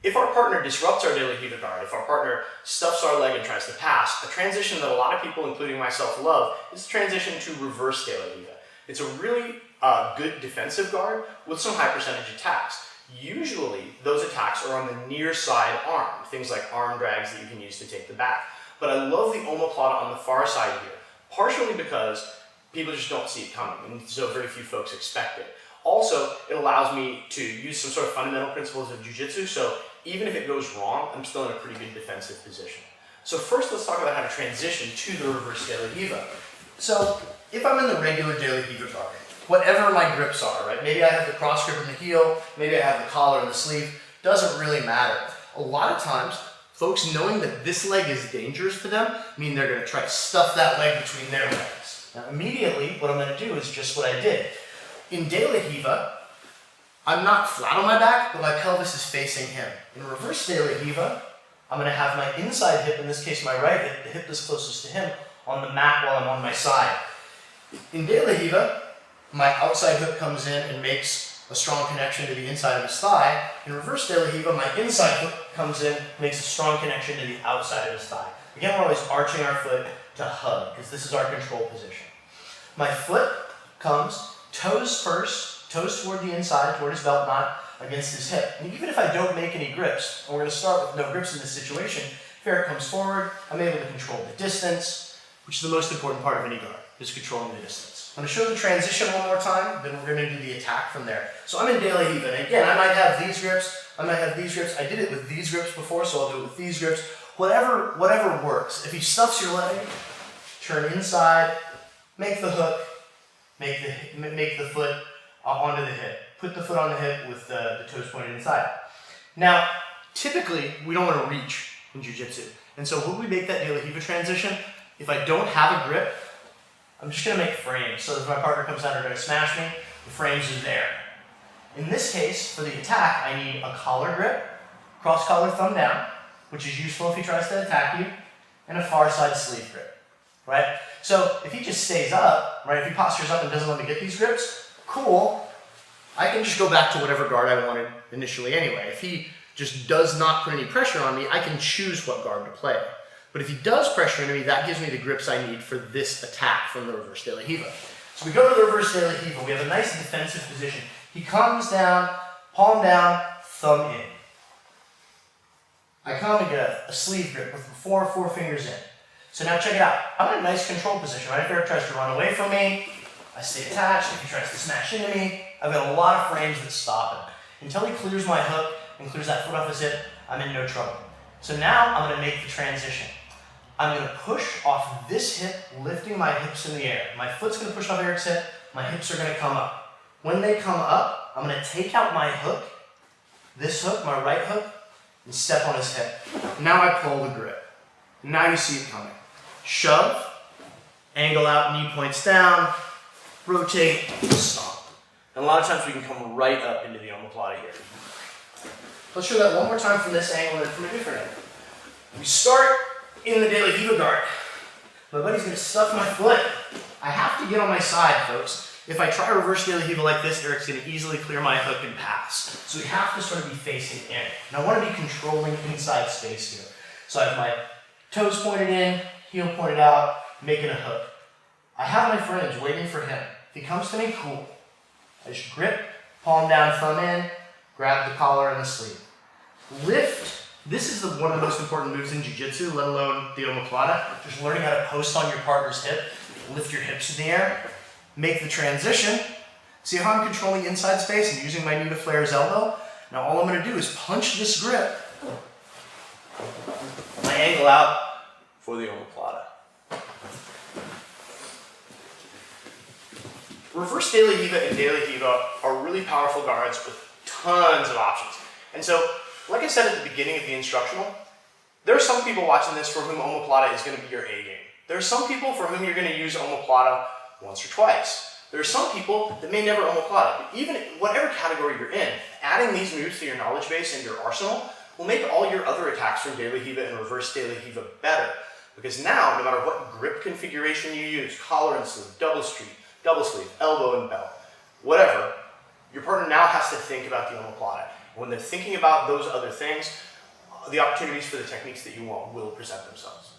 If our partner disrupts our daily Riva guard, if our partner stuffs our leg and tries to pass, a transition that a lot of people, including myself, love is the transition to reverse daily Riva. It's a really good defensive guard with some high percentage attacks. Usually, those attacks are on the near side arm, things like arm drags that you can use to take the back. But I love the omoplata on the far side here, partially because people just don't see it coming, and so very few folks expect it. Also, it allows me to use some sort of fundamental principles of jiu-jitsu, so even if it goes wrong, I'm still in a pretty good defensive position. So first, let's talk about how to transition to the reverse daily Riva. So if I'm in the regular daily Riva guard, whatever my grips are, right? Maybe I have the cross grip in the heel, maybe I have the collar in the sleeve, doesn't really matter. A lot of times, folks knowing that this leg is dangerous for them, mean they're gonna try to stuff that leg between their legs. Now immediately, what I'm gonna do is just what I did. In daily Riva, I'm not flat on my back, but my pelvis is facing him. In reverse daily Riva, I'm gonna have my inside hip, in this case my right hip, the hip that's closest to him, on the mat while I'm on my side. In daily Riva, my outside hook comes in and makes a strong connection to the inside of his thigh. In reverse daily Riva, my inside hook comes in, makes a strong connection to the outside of his thigh. Again, we're always arching our foot to hug, because this is our control position. My foot comes toes first, toes toward the inside, toward his belt knot, against his hip. And even if I don't make any grips, and we're going to start with no grips in this situation, if Eric comes forward, I'm able to control the distance, which is the most important part of any guard, is controlling the distance. I'm going to show the transition one more time, then we're going to do the attack from there. So I'm in daily Riva, and again, I might have these grips, I might have these grips. I did it with these grips before, so I'll do it with these grips. Whatever works. If he stuffs your leg, turn inside, make the hook, make the foot onto the hip. Put the foot on the hip with the toes pointed inside. Now, typically, we don't want to reach in jiu-jitsu. And so when we make that daily Riva transition, if I don't have a grip, I'm just going to make frames. So if my partner comes down and they're going to smash me, the frames are there. In this case, for the attack, I need a collar grip, cross collar thumb down, which is useful if he tries to attack you, and a far side sleeve grip, right? So if he just stays up, right, if he postures up and doesn't let me get these grips, cool. I can just go back to whatever guard I wanted initially anyway. If he just does not put any pressure on me, I can choose what guard to play. But if he does pressure into me, that gives me the grips I need for this attack from the reverse daily Riva. So we go to the reverse daily Riva. We have a nice defensive position. He comes down, palm down, thumb in. I come and get a sleeve grip with four fingers in. So now check it out. I'm in a nice control position, right? If Eric tries to run away from me, I stay attached. If he tries to smash into me, I've got a lot of frames that stop him. Until he clears my hook and clears that foot off his hip, I'm in no trouble. So now I'm going to make the transition. I'm going to push off this hip, lifting my hips in the air. My foot's going to push off Eric's hip. My hips are going to come up. When they come up, I'm going to take out my hook, this hook, my right hook, and step on his hip. Now I pull the grip. Now you see it coming. Shove, angle out, knee points down, rotate, stomp. And a lot of times we can come right up into the omoplata here. Let's show that one more time from this angle and from a different angle. We start in the daily Riva guard. My buddy's going to stuff my foot. I have to get on my side, folks. If I try reverse daily Riva like this, Eric's going to easily clear my hook and pass. So we have to sort of be facing in. And I want to be controlling inside space here. So I have my toes pointed in, heel pointed out, making a hook. I have my frames waiting for him. If he comes to me, cool. I just grip, palm down, thumb in, grab the collar and the sleeve. Lift. This is one of the most important moves in jiu-jitsu, let alone the omoplata. Just learning how to post on your partner's hip. Lift your hips in the air. Make the transition. See how I'm controlling inside space and using my knee to flare his elbow? Now all I'm going to do is punch this grip. My angle out for the omoplata. Reverse daily Riva and daily Riva are really powerful guards with tons of options. And so, like I said at the beginning of the instructional, there are some people watching this for whom omoplata is going to be your A game. There are some people for whom you're going to use omoplata once or twice. There are some people that may never omoplata. But even in whatever category you're in, adding these moves to your knowledge base and your arsenal will make all your other attacks from daily Riva and reverse daily Riva better. Because now, no matter what grip configuration you use, collar and sleeve, double sleeve, elbow and belt, whatever, your partner now has to think about the omoplata. When they're thinking about those other things, the opportunities for the techniques that you want will present themselves.